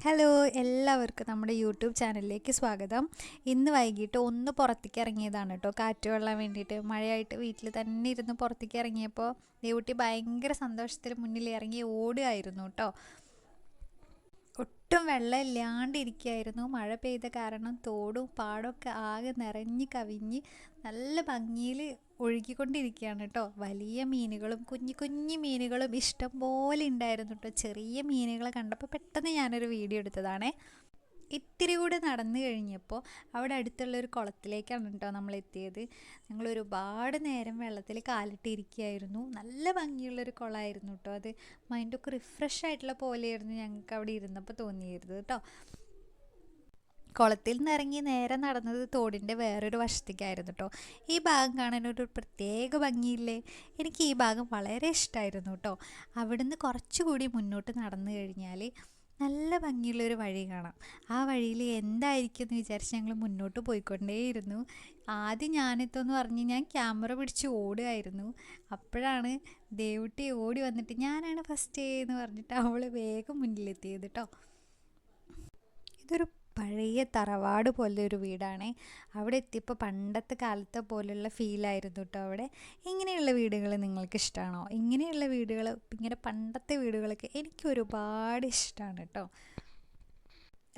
Hello എല്ലാവർക്കും നമ്മുടെ YouTube ചാനലിലേക്ക് സ്വാഗതം. ഇന്ന് വൈകിട്ട് ഒന്ന് പുറത്തേക്ക് ഇറങ്ങിയതാണ് കേട്ടോ, കാറ്റ് കൊള്ളാൻ വേണ്ടിയിട്ട്. മഴയായിട്ട് വീട്ടിൽ തന്നെ ഇരുന്ന് പുറത്തേക്ക് ഇറങ്ങിയപ്പോൾ ദേവുട്ടി ഭയങ്കര സന്തോഷത്തിൽ മുന്നിൽ ഇറങ്ങി ഓടുകയായിരുന്നു കേട്ടോ. ഒട്ടും വെള്ളം ഇല്ലാണ്ടിരിക്കുകയായിരുന്നു. മഴ പെയ്ത കാരണം തോടും പാടമൊക്കെ ആകെ നിറഞ്ഞ് കവിഞ്ഞ് നല്ല ഭംഗിയിൽ ഒഴുകിക്കൊണ്ടിരിക്കുകയാണ് കേട്ടോ. വലിയ മീനുകളും കുഞ്ഞു കുഞ്ഞു മീനുകളും ഇഷ്ടം പോലെ ഉണ്ടായിരുന്നു കേട്ടോ. ചെറിയ മീനുകളെ കണ്ടപ്പോൾ പെട്ടെന്ന് ഞാനൊരു വീഡിയോ എടുത്തതാണേ. ഇത്തിരി കൂടെ നടന്നു കഴിഞ്ഞപ്പോൾ അവിടെ അടുത്തുള്ളൊരു കുളത്തിലേക്കാണ് കേട്ടോ നമ്മൾ എത്തിയത്. ഞങ്ങൾ ഒരുപാട് നേരം വെള്ളത്തിൽ കാലിട്ടിരിക്കുകയായിരുന്നു. നല്ല ഭംഗിയുള്ളൊരു കുളമായിരുന്നു കേട്ടോ. അത് മൈൻഡൊക്കെ റിഫ്രഷ് ആയിട്ടുള്ള പോലെയായിരുന്നു ഞങ്ങൾക്ക് അവിടെ ഇരുന്നപ്പോൾ തോന്നിയിരുന്നു കേട്ടോ. കുളത്തിൽ നിന്ന് ഇറങ്ങി നേരെ നടന്നത് തോടിൻ്റെ വേറൊരു വശത്തേക്കായിരുന്നു കേട്ടോ. ഈ ഭാഗം കാണാനൊരു പ്രത്യേക ഭംഗിയില്ലേ. എനിക്ക് ഈ ഭാഗം വളരെ ഇഷ്ടമായിരുന്നു കേട്ടോ. അവിടുന്ന് കുറച്ചുകൂടി മുന്നോട്ട് നടന്നു കഴിഞ്ഞാൽ നല്ല ഭംഗിയുള്ളൊരു വഴി കാണാം. ആ വഴിയിൽ എന്തായിരിക്കും എന്ന് വിചാരിച്ച് ഞങ്ങൾ മുന്നോട്ട് പോയിക്കൊണ്ടേയിരുന്നു. ആദ്യം ഞാനെത്തോന്ന് പറഞ്ഞ് ഞാൻ ക്യാമറ പിടിച്ച് ഓടുകയായിരുന്നു. അപ്പോഴാണ് ദേവുട്ടി ഓടി വന്നിട്ട് ഞാനാണ് ഫസ്റ്റ് എന്ന് പറഞ്ഞിട്ട് അവൾ വേഗം മുന്നിലെത്തിയത് കേട്ടോ. ഇതൊരു പഴയ തറവാട് പോലെ ഒരു വീടാണ്. അവിടെ എത്തിയപ്പോൾ പണ്ടത്തെ കാലത്തെ പോലുള്ള ഫീലായിരുന്നു കേട്ടോ അവിടെ. ഇങ്ങനെയുള്ള വീടുകൾ നിങ്ങൾക്ക് ഇഷ്ടമാണോ? ഇങ്ങനെയുള്ള വീടുകൾ, ഇങ്ങനെ പണ്ടത്തെ വീടുകളൊക്കെ എനിക്ക് ഒരുപാട് ഇഷ്ടമാണ് കേട്ടോ.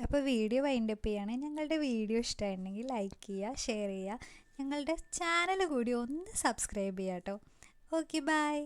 അപ്പോൾ വീഡിയോ വൈൻഡപ്പ് ചെയ്യാണ്. ഞങ്ങളുടെ വീഡിയോ ഇഷ്ടമായിട്ടുണ്ടെങ്കിൽ ലൈക്ക് ചെയ്യുക, ഷെയർ ചെയ്യുക, ഞങ്ങളുടെ ചാനൽ കൂടി ഒന്ന് സബ്സ്ക്രൈബ് ചെയ്യുക കേട്ടോ. Okay, by.